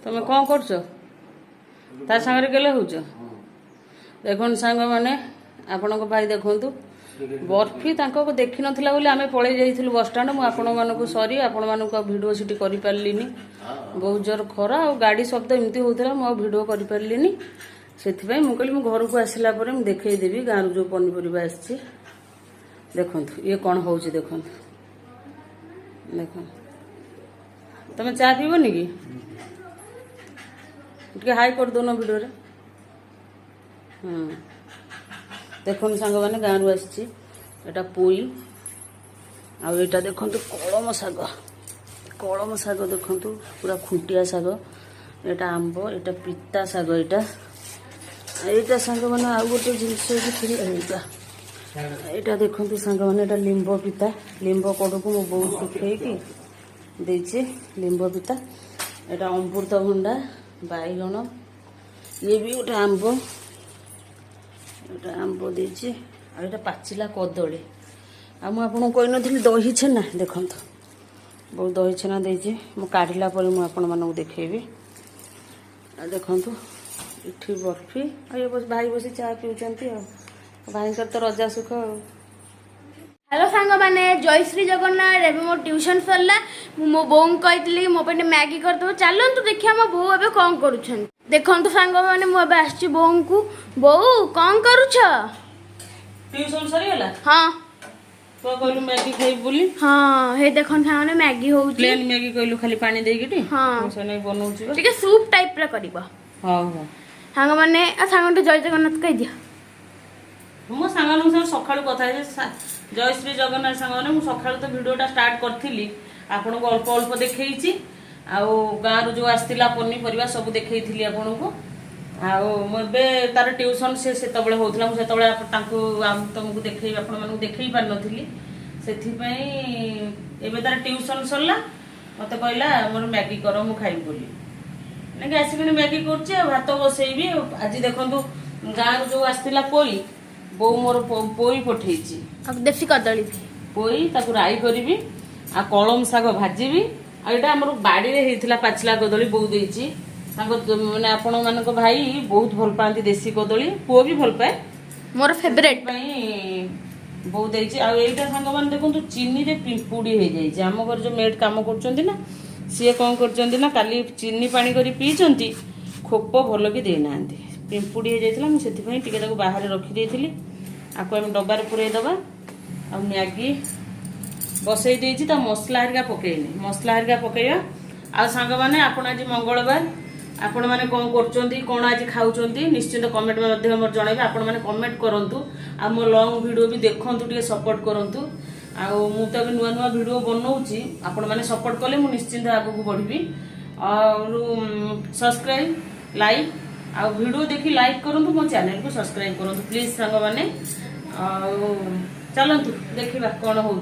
तुम कौन कर सागर गेले हो देखो सांग मैंने आपण भाई देखु बर्फी देखी नाला आम पलि जाइलु बस स्टाण मुझे सरी आपण मानक भिड सीटी कर पार्लिनी बहुत जोर खरा और गाड़ी शब्द एमती होता मुझे भिड कर पार्लिनी से मुझे घर को आसला देखईदेवी गाँव जो पनीपरिया आसी देखु ये कौन हो देखु देख तुम चा पीबनी कि हाई कर दौन भिडियो देखो सांग मैंने गाँव आसा पोई आईटा देखु कलम शाग देखु पूरा खुंटिया शाग यहाँ आंब यहाँ पिता शाग यहाँ सांग मैंने आउ गोटे जिनस यहाँ देखु सांग मैंने लिंब पिता लिंब कड़ को मो बो सुखेकी देचे लिंब पिता यहाँ अमृतभंडा बैगण ये भी गोटे आंब देचे आटा पाचिला कदली आपको कही नी दही छेना देखु बहुत दही छेना देचे मु काढ़ला मुझे देखेबी देखु इठी बर्फी ये भाई बस चा पीउछंती भाई तो रजा सुख। हेलो सांग मैंने जय श्री जगन्नाथ एवं मो ट्यूशन सरला मो बो कही मो पे मैगी करदे चलतु देखिए मो बो ए कौन कर देखु सांग मैंने मुझे आसी बो को बो कौन करुछ ट्यूशन सरीगला हाँ तो कहलु मैगी खाई बोली हाँ हे देखो सांग मैगी हो प्लेन मैगी कहलु खाली पानी देकी हाँ से बनाऊँ ठीक सूप टाइप कर हाँ हाँ सांग मैंने सांग जय जगन्नाथ कह दिया मो सांग सका कथा जय श्री जगन्नाथ सांग मैंने सका तो भिडटा स्टार्ट करी आपन को अल्प अल्प देखी गाँव जो आसला पनीपरिया सब देखी आपन को आबे तार ट्यूशन से होता मुझे तुमको देखे आपको देखे पार नी से तार ट्यूशन सरला मत कहला मोर मैगी कर मु खाई बोली ना आसिक मैगी कर भात बसैबी आज देखु गाँव जो आसला पोई बो मोर पोई पठे देसी कदली पोई राई करी आ कलम शाग भाजी आम बाड़ी में होता पाचिला कदली बो देती मैंने आपण मान भाई बहुत भल पाती देसी कदली पुओ भी भल पाए मोर फेवरेट बो देती आईटा सांग मैंने देखो चीनी रे पिंपुड़ी हो जाए आम घर जो मेड कम कर सी कौन कर काली चीनी पानी कर पीछे खोप भल कि देना पिंपुड़ी हो जाता मुझे बाहर रखीदी आपको आम डबार पुरेदबा आ मैगी बसई देती मसला हरिका पकईनी मसला हरिका पकईया आ सांग मैंने आज मंगलवार आपण मैंने कौन कौन आज खाऊँ निश्चिंत कमेंट में जनइबे आपण मैंने कमेंट करूँ आ मो लंग वीडियो भी देखु टे सपोर्ट करूँ मु तो नुआ नुआ वीडियो बनाऊँगी आपण मैंने सपोर्ट कले मु निश्चिंत आगू बढ़ी और सब्सक्राइब लाइक आ वीडियो देखी लाइक करूँ मो चैनल को सब्सक्राइब करूँ प्लीज सांग मैंने चलतु देखा कौन हो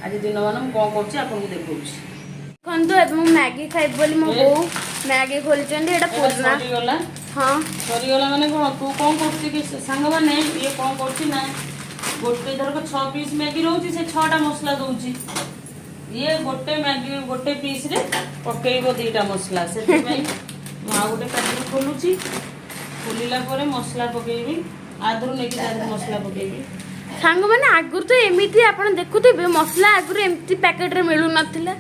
आज दिन मान कौन कर देखा देखो मैगी खाई बोली मो बो मैगी खोली सरीगला हाँ सरीगला माने कौन तू कौन कर सांग मैंने ये कौन करना गोटे धरक 6 पीस मैगी रोचे से 6टा मसला दौची ये गोटे मैगी गोटे पीस रे पकेब 2टा मसला से गोटे पैकेट खोलुची खोलला मसला पकेबी आधुर नहीं मसला पकेबी सांग मैंने आगुरी तो एमती आप देखुथे मसला आगुरी एमती पैकेट रे मिलू नथिला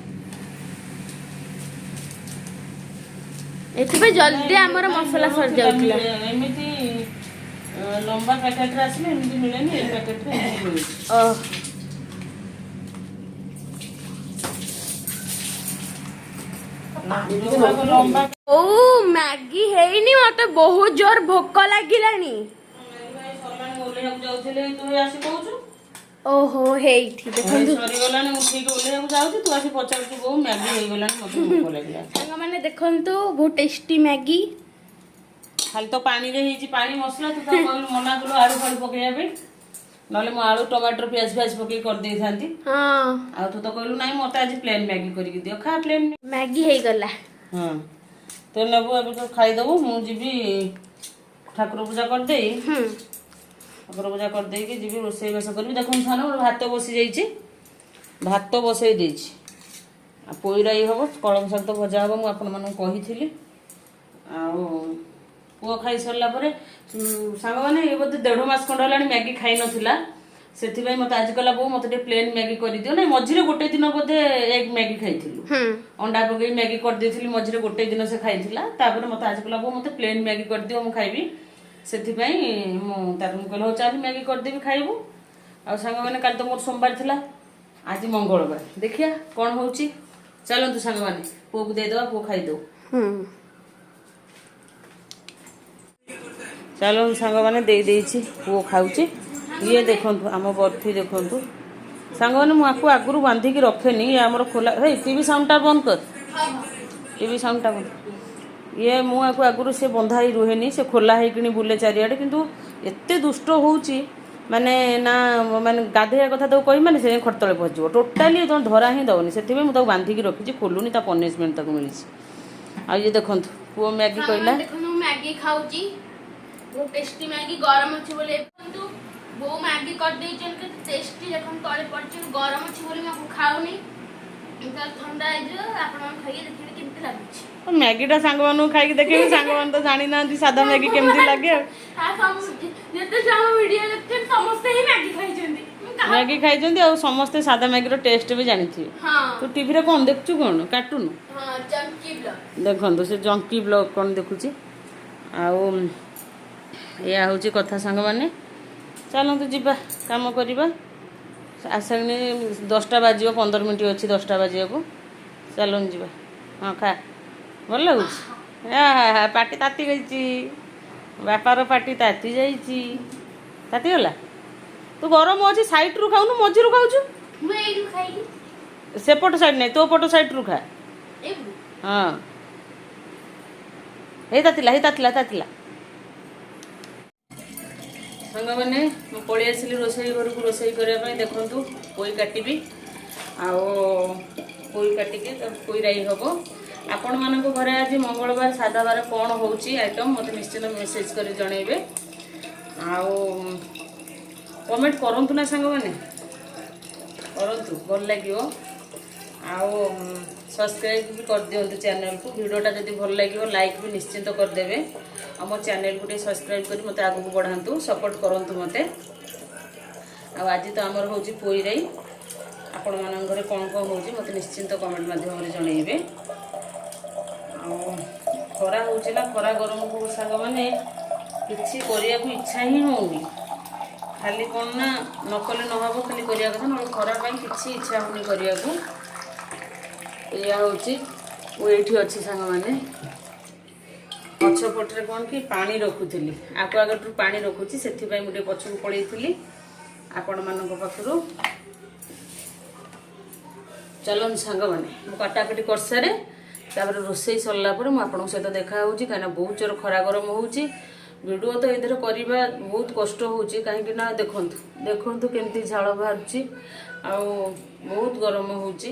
एथि जल्दी आमर मसला सर जाउतला एमती लंबा पैकेट रे आसले एमती मिलेनी ए पैकेट रे मिले ओ मैगी हेनी मते बहुत जोर भोक लागिलानी ओहो हेठी देखंतु सरीगलानी उठीक ओलेहु जाउती तू आसी पचारती बो मैगी हे गलानी मते भूख लागला सांग माने देखंतु बहुत टेस्टी मैगी खाली तो पानी रे हिची पानी मसला तू तो कहलु मना कलो आलू फालू पकेया बे नले मो आलू टमाटर प्याज प्याज पके कर दे थांती हां आ तू तो कहलु नाही मते आज प्लेन मैगी करी दियो खा प्लेन मैगी हे गला हां तो नबो अब तो खाई दबो मु जीबी ठाकुर पूजा कर दे ठाकुर पूजा कर दे कि जीबी रोसई बास करबी देखो थाना भात बसी जाइए भात बसई देछि ପୋଇରାଇ ହେବ, କଳମ ଶାଗ ତ ଭଜା ହେବ, ମୁଁ ଆପଣମାନଙ୍କୁ କହିଥିଲି। ଆଉ ପୁଅ ଖାଇସାରିଲା ପରେ ସାଙ୍ଗମାନେ ଏ ବୋଧେ 1.5 ମାସ ଖଣ୍ଡ ହେଲାଣି ମ୍ୟାଗି ଖାଇନଥିଲା, ସେଥିପାଇଁ ମୋତେ ଆଜି କହିଲା ବୋଉ ମୋତେ ଟିକେ ପ୍ଲେନ୍ ମ୍ୟାଗି କରିଦିଅ। ନାଇଁ ମଝିରେ ଗୋଟେ ଦିନ ବୋଧେ ଏଗ୍ ମ୍ୟାଗି ଖାଇଥିଲୁ, ଅଣ୍ଡା ପକେଇ ମ୍ୟାଗି କରିଦେଇଥିଲି ମଝିରେ ଗୋଟେ ଦିନ ସେ ଖାଇଥିଲା। ତାପରେ ମୋତେ ଆଜି କହିଲା ବୋଉ ମୋତେ ପ୍ଲେନ୍ ମ୍ୟାଗି କରିଦିଅ ମୁଁ ଖାଇବି। ସେଥିପାଇଁ ମୁଁ କହିଲି ହଉ ଚାଲ ମ୍ୟାଗି କରିଦେବି ଖାଇବୁ। ଆଉ ସାଙ୍ଗମାନେ କାଲି ତ ମୋର ସୋମବାର ଥିଲା, ଆଜି ମଙ୍ଗଳବାର, ଦେଖିଆ କ'ଣ ହଉଛି। ଚାଲନ୍ତୁ ସାଙ୍ଗମାନେ ପୁଅକୁ ଦେଇଦେବା, ପୁଅ ଖାଇଦେଉ। ଚାଲନ୍ତୁ ସାଙ୍ଗମାନେ ଦେଇଛି, ପୁଅ ଖାଉଛି। ଇଏ ଦେଖନ୍ତୁ ଆମ ବର୍ଫି ଦେଖନ୍ତୁ ସାଙ୍ଗମାନେ, ମୁଁ ଆକୁ ଆଗରୁ ବାନ୍ଧିକି ରଖେନି, ଇଏ ଆମର ଖୋଲା। ହେଇ ଟିଭି ସାଉଣ୍ଡଟା ବନ୍ଦ କର, ଟିଭି ସାଉଣ୍ଡଟା ବନ୍ଦ। ଇଏ ମୁଁ ଆକୁ ଆଗରୁ ସେ ବନ୍ଧା ହେଇ ରୁହେନି, ସେ ଖୋଲା ହେଇକିନି ବୁଲେ ଚାରିଆଡ଼େ। କିନ୍ତୁ ଏତେ ଦୁଷ୍ଟ ହେଉଛି ମାନେ ନା, ମାନେ ଗାଧୋଇବା କଥା ତାକୁ କହିବି ମାନେ ସେ ଖଟ ତଳେ ପଶିଯିବ, ଟୋଟାଲି ତମେ ଧରା ହିଁ ଦେବନି। ସେଥିପାଇଁ ମୁଁ ତାକୁ ବାନ୍ଧିକି ରଖିଛି, ଖୋଲୁନି, ତା ପନିସମେଣ୍ଟ ତାକୁ ମିଳିଛି। ଆଉ ଇଏ ଦେଖନ୍ତୁ ପୁଅ ମ୍ୟାଗି କହିଲା ଦେଖନ୍ତୁ ମୁଁ ମ୍ୟାଗି ଖାଉଛି, ବହୁତ ଟେଷ୍ଟି ମ୍ୟାଗି, ଗରମ ଅଛି ବୋଲି। ଦେଖନ୍ତୁ ବୋଉ ମ୍ୟାଗି କରିଦେଇଛନ୍ତି, କେତେ ଟେଷ୍ଟି ଦେଖନ୍ତୁ ତଳେ ପଡ଼ିଛି। ଗରମ ଅଛି ବୋଲି ମୁଁ ଆକୁ ଖାଉନି, ଥଣ୍ଡା ହେଇଯିବ। ଆପଣମାନେ ଖାଇକି ଦେଖିବେ କେମିତି ଲାଗୁଛି। ମ୍ୟାଗିଟା ସାଙ୍ଗମାନଙ୍କୁ ଖାଇକି ଦେଖେଇବି, ସାଙ୍ଗମାନେ ତ ଜାଣିନାହାନ୍ତି ସାଧା ମ୍ୟାଗି କେମିତି ଲାଗେ। ଯେତେ ଜଣ ଭିଡ଼ିଓ ଦେଖୁଛନ୍ତି ସମସ୍ତେ ହିଁ ମ୍ୟାଗି ଖାଇଛନ୍ତି, ମ୍ୟାଗି ଖାଇଛନ୍ତି, ଆଉ ସମସ୍ତେ ସାଧା ମ୍ୟାଗିର ଟେଷ୍ଟ ବି ଜାଣିଥିବେ। ତୁ ଟିଭିରେ କ'ଣ ଦେଖୁଛୁ, କ'ଣ କାର୍ଟୁନ୍? ଦେଖନ୍ତୁ ସେ ଜଙ୍କି ବ୍ଲଗ କ'ଣ ଦେଖୁଛି। ଆଉ ଏଇଆ ହେଉଛି କଥା ସାଙ୍ଗମାନେ। ଚାଲନ୍ତୁ ଯିବା କାମ କରିବା, ଆସିନି 10ଟା ବାଜିବ, 15 ମିନିଟ୍ ଅଛି 10ଟା ବାଜିବାକୁ। ଚାଲନ୍ତୁ ଯିବା। ହଁ ଖା, ଭଲ ଲାଗୁଛି। ପାଟି ତାତି ଯାଇଛି, ବାପାର ପାଟି ତାତି ଯାଇଛି। ତାତିଗଲା? ତୁ ଗରମ ଅଛି ସାଇଡ଼ରୁ ଖାଉନୁ, ମଝିରୁ ଖାଉଛୁ। ସେପଟ ସାଇଡ଼ ନାହିଁ, ତୋ ପଟ ସାଇଡ଼ରୁ ଖା। ହଁ ହେଇ ତାତିଲା ସାଙ୍ଗମାନେ, ମୁଁ ପଳେଇ ଆସିଲି ରୋଷେଇ ଘରକୁ ରୋଷେଇ କରିବା ପାଇଁ। ଦେଖନ୍ତୁ ପୋଇ କାଟିବି, ଆଉ ପୋଇ କାଟିକି ପୋଇରାଇ ହେବ। ଆପଣମାନଙ୍କ ଘରେ ଆଜି ମଙ୍ଗଳବାର ସାଧାବାର କ'ଣ ହେଉଛି ଆଇଟମ୍ ମୋତେ ନିଶ୍ଚିନ୍ତ ମେସେଜ୍ କରି ଜଣାଇବେ। ଆଉ କମେଣ୍ଟ କରନ୍ତୁ ନା ସାଙ୍ଗମାନେ, କରନ୍ତୁ, ଭଲ ଲାଗିବ। ଆଉ ସବସ୍କ୍ରାଇବ୍ ବି କରିଦିଅନ୍ତୁ ଚ୍ୟାନେଲକୁ। ଭିଡ଼ିଓଟା ଯଦି ଭଲ ଲାଗିବ ଲାଇକ୍ ବି ନିଶ୍ଚିନ୍ତ କରିଦେବେ। ଆଉ ମୋ ଚ୍ୟାନେଲକୁ ଟିକେ ସବସ୍କ୍ରାଇବ୍ କରି ମୋତେ ଆଗକୁ ବଢ଼ାନ୍ତୁ, ସପୋର୍ଟ କରନ୍ତୁ ମୋତେ। ଆଉ ଆଜି ତ ଆମର ହେଉଛି ପୋଇରାଇ। ଆପଣମାନଙ୍କ ଘରେ କ'ଣ କ'ଣ ହେଉଛି ମୋତେ ନିଶ୍ଚିନ୍ତ କମେଣ୍ଟ ମାଧ୍ୟମରେ ଜଣାଇବେ। ଆଉ ଖରା ହେଉଛି ନା, ଖରା ଗରମକୁ ସାଙ୍ଗମାନେ କିଛି କରିବାକୁ ଇଚ୍ଛା ହିଁ ହେଉନି। ଖାଲି କ'ଣ ନା ନକଲେ ନହେବ, ଖାଲି କରିବା କଥା, ନହେଲେ ଖରା ପାଇଁ କିଛି ଇଚ୍ଛା ହେଉନି କରିବାକୁ। ଏଇଆ ହେଉଛି। ମୁଁ ଏଇଠି ଅଛି ସାଙ୍ଗମାନେ, ପଛପଟରେ କ'ଣ କି ପାଣି ରଖୁଥିଲି, ଆଗଠୁ ପାଣି ରଖୁଛି, ସେଥିପାଇଁ ମୁଁ ଟିକେ ପଛକୁ ପଳେଇଥିଲି ଆପଣମାନଙ୍କ ପାଖରୁ। ଚାଲନ୍ତୁ ସାଙ୍ଗମାନେ, ମୁଁ କାଟାକଟି କରିସାରେ, ତାପରେ ରୋଷେଇ ସରିଲା ପରେ ମୁଁ ଆପଣଙ୍କ ସହିତ ଦେଖା ହେଉଛି। କାହିଁକିନା ବହୁତ ଜୋର ଖରା ଗରମ ହେଉଛି। ଭିଡ଼ିଓ ତ ଏଥିରେ କରିବା ବହୁତ କଷ୍ଟ ହେଉଛି, କାହିଁକି ନା ଦେଖନ୍ତୁ କେମିତି ଝାଳ ବାହାରୁଛି, ଆଉ ବହୁତ ଗରମ ହେଉଛି।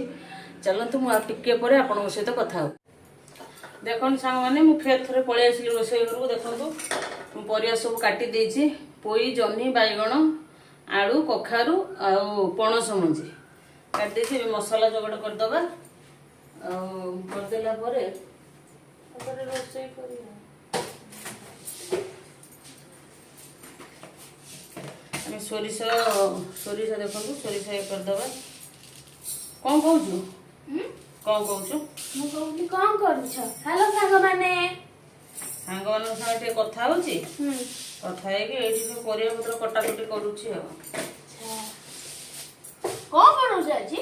ଚାଲନ୍ତୁ ମୁଁ ଆଉ ଟିକେ ପରେ ଆପଣଙ୍କ ସହିତ କଥା ହେବି। ଦେଖନ୍ତୁ ସାଙ୍ଗମାନେ, ମୁଁ ଫେର ଥରେ ପଳେଇ ଆସିଲି ରୋଷେଇ ଘରକୁ। ଦେଖନ୍ତୁ ମୁଁ ପରିବା ସବୁ କାଟି ଦେଇଛି, ପୋଇ, ଜହ୍ନି, ବାଇଗଣ, ଆଳୁ, କଖାରୁ ଆଉ ପଣସ ମଞ୍ଜି କାଟି ଦେଇଛି। ଏବେ ମସଲା ଯୋଗାଡ଼ କରିଦେବା। ଆଉ କରିଦେଲା ପରେ ରୋଷେଇ କରିବା। ଆମେ ସୋରିଷ ଦେଖନ୍ତୁ, ସୋରିଷ ଇଏ କରିଦେବା। କ'ଣ କହୁଛୁ? କ'ଣ କହୁଛୁ? ମୁଁ କହୁଥିଲି କ'ଣ କରୁଛ? ହ୍ୟାଲୋ ସାଙ୍ଗମାନେ, ସାଙ୍ଗମାନଙ୍କ ସାଙ୍ଗେ ଟିକେ କଥା ହେଉଛି। କଥା ହେଇକି ଏଇଠି ସବୁ ପରିବା ପତ୍ର କଟାକଟି କରୁଛି। ଆଉ କ'ଣ କରୁଛ ଆଜି?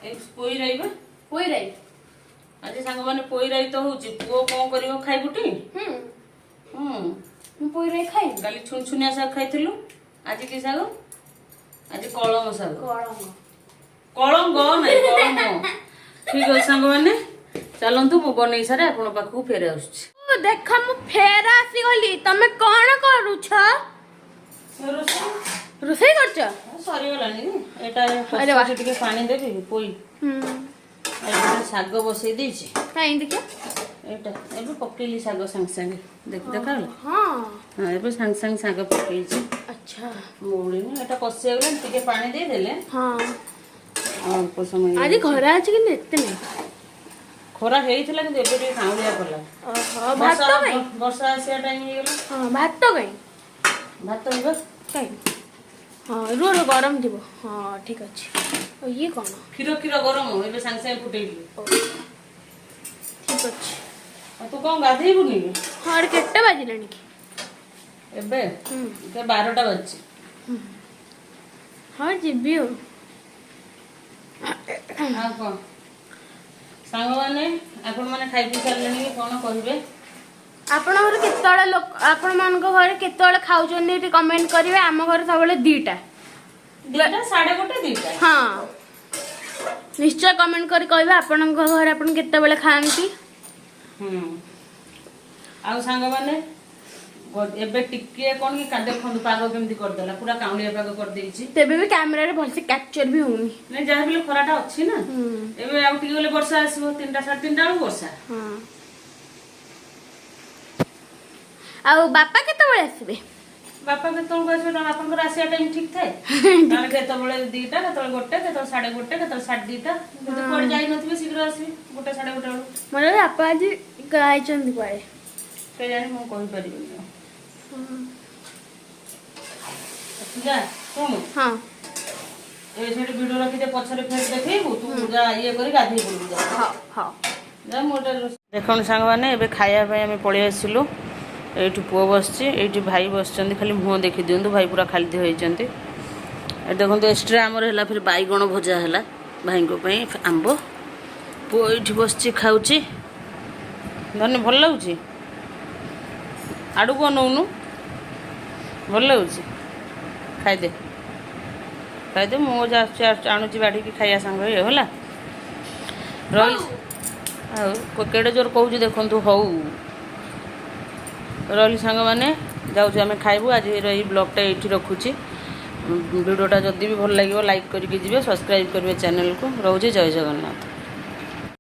ଏଇ ପୋଇରାଇ ବା, ପୋଇରାଇ। ଆଜି ସାଙ୍ଗମାନେ ପୋଇରାଇ ତ ହେଉଛି। ପୁଅ କ'ଣ କରିବ ଖାଇବୁଟି? ମୁଁ ପୋଇରାଇ ଖାଇବି। କାଲି ଛୁନଛୁନିଆ ଶାଗ ଖାଇଥିଲୁ, ଆଜି କି ଶାଗ? ଆଜି କଳମ ଶାଗ। କଳଙ୍ଗ ନାଇଁ, କଳମ। ଠିକ ଅଛି ସାଙ୍ଗମାନେ, ଚାଲନ୍ତୁ ମୁଁ ବନେଇ ସାରେ ଆପଣଙ୍କ ପାଖକୁ ଫେରି ଆସୁଛି। ଦେଖ ମୁଁ ଫେର ଆସିଗଲି, ତମେ କ'ଣ କରୁଛ? ରୋଷେଇ କରୁଛ? ସରିଗଲାଣି। ଏଇଟା ଟିକେ ପାଣି ଦେବି, ପୋଇ ଶାଗ ବସେଇ ଦେଇଛି। କାଇଁ ଦେଖିଆ, ଏଇଟା ଏବେ ପକେଇଲି ଶାଗ ସାଙ୍ଗେ ସାଙ୍ଗେ, ଦେଖାଗଲା। ହଁ ଏବେ ସାଙ୍ଗେ ସାଙ୍ଗେ ଶାଗ ପକେଇଛି। ଆଚ୍ଛା, ମୋଳିନି, ଏଟା କଷି ଗଲାଣି, ଟିକେ ପାଣି ଦେଇଦେଲେ ଅଳ୍ପ ସମୟ ଆଜି ଖରା ଅଛି କିନ୍ତୁ ଏତେ ନାହିଁ। ଖରା ହେଇଥିଲା କିନ୍ତୁ ଏବେ ଟିକେ କାଉଁଳିଆ କଲା। ଓହୋ ଭାତ କାଇଁ? ବର୍ଷା ଆସିବା ଟାଇମ୍ ହେଇଗଲା। ହଁ ଭାତ କାଇଁ? ଭାତ ହେଇବା କାଇଁ? ହଁ ରୁହ ଗରମ ଥିବ। ହଁ ଠିକ୍ ଅଛି। ଇଏ କ'ଣ? କ୍ଷୀର ଗରମ ଏବେ ସାଙ୍ଗେ ସାଙ୍ଗେ ଫୁଟେଇଲି। ଠିକ୍ ଅଛି। ଆଉ ତୁ କ'ଣ ଗାଧେଇବୁନି କି? ହଁ ଆରେ କେତେ ବାଜିଲାଣି କି? ଏବେ 12ଟା ବାଜିଛି। ହଁ ଯିବି ଆଉ। ଆଉ କ'ଣ ସାଙ୍ଗମାନେ ଆପଣମାନେ ଖାଇ ପିଇ ସାରିଲେଣି କି କ'ଣ କହିବେ? ଆପଣଙ୍କର କେତେବେଳେ ଆପଣମାନଙ୍କ ଘରେ କେତେବେଳେ ଖାଉଛନ୍ତି ଟିକେ କମେଣ୍ଟ କରିବେ। ଆମ ଘରେ ସବୁବେଳେ 2ଟା 1:30 2ଟା। ହଁ ନିଶ୍ଚୟ କମେଣ୍ଟ କରି କହିବେ ଆପଣଙ୍କ ଘରେ ଆପଣ କେତେବେଳେ ଖାଆନ୍ତି। ଆଉ ସାଙ୍ଗମାନେ ଏବେ ଟିକେ କ'ଣ କି ଦେଖନ୍ତୁ ପାଗ କେମିତି କରିଦେଲା, ପୁରା କାଉଁଳିଆ ପାଗ କରିଦେଇଛି। ତେବେ ବି କ୍ୟାମେରାରେ ଭଲସେ କ୍ୟାପଚର ବି ହଉନି। ନାଇଁ ଯାହା ବି ଖରାଟା ଅଛି ନା। ଏବେ ଆଉ ଟିକେ ଗଲେ ବର୍ଷା ଆସିବ। 3ଟା 3:30 ବେଳକୁ ବର୍ଷା। ଆଉ ବାପା କେତେବେଳେ ଆସିବେ? ବାପା କେତେବେଳକୁ ଆସିବେ? ବାପାଙ୍କର ଆସିବା ଟାଇମ୍ ଠିକ୍ ଥାଏ। ତାହେଲେ କେତେବେଳେ 2ଟା, କେତେବେଳେ 1, କେତେବେଳେ 1:30, କେତେବେଳେ 2:30। ଯଦି କୁଆଡ଼େ ଯାଇନଥିବେ ଶୀଘ୍ର ଆସିବେ 1, 1:30 ବେଳକୁ। ମୋର ବାପା ଆଜି ଯାଇଛନ୍ତି କୁଆଡ଼େ କେଜାଣି ମୁଁ କହିପାରିବିନି। ଯା ଶୁଣୁ, ହଁ ସେଠି ଭିଡ଼ିଓ ରଖିଦେ, ପଛରେ ଫେର ଦେଖେଇବୁ। ତୁ ଯା ଇଏ କରି ଗାଧେଇ ପଡ଼ିବୁ। ଯା ମୁଁ ଦେଖନ୍ତୁ ସାଙ୍ଗମାନେ ଏବେ ଖାଇବା ପାଇଁ ଆମେ ପଳେଇ ଆସିଲୁ। ଏଇଠି ପୁଅ ବସିଛି, ଏଇଠି ଭାଇ ବସିଛନ୍ତି। ଖାଲି ମୁହଁ ଦେଖିଦିଅନ୍ତୁ, ଭାଇ ପୁରା ଖାଲିଦ ହେଇଛନ୍ତି। ଏ ଦେଖନ୍ତୁ ଏକ୍ସଟ୍ରା ଆମର ହେଲା ଫେର ବାଇଗଣ ଭଜା ହେଲା ଭାଇଙ୍କ ପାଇଁ, ଆମ୍ବ। ପୁଅ ଏଇଠି ବସିଛି ଖାଉଛି। ଧନ୍ୟ ଭଲ ଲାଗୁଛି। ଆଡ଼କୁ ଅନଉନୁ, ଭଲ ଲାଗୁଛି। ଖାଇଦେ ମୁଁ ଆଣୁଛି ବାଢ଼ିକି ଖାଇବା ସାଙ୍ଗ ହେଲା। ରହି ଆଉ କେଡ଼େ ଜୋର କହୁଛି ଦେଖନ୍ତୁ। ହଉ ରହିଲି ସାଙ୍ଗମାନେ, ଯାଉଛୁ ଆମେ ଖାଇବୁ। ଆଜିର ଏଇ ବ୍ଲଗ୍ଟା ଏଇଠି ରଖୁଛି। ଭିଡ଼ିଓଟା ଯଦି ବି ଭଲ ଲାଗିବ ଲାଇକ୍ କରିକି ଯିବେ, ସବସ୍କ୍ରାଇବ୍ କରିବେ ଚ୍ୟାନେଲ୍କୁ। ରହୁଛି, ଜୟ ଜଗନ୍ନାଥ।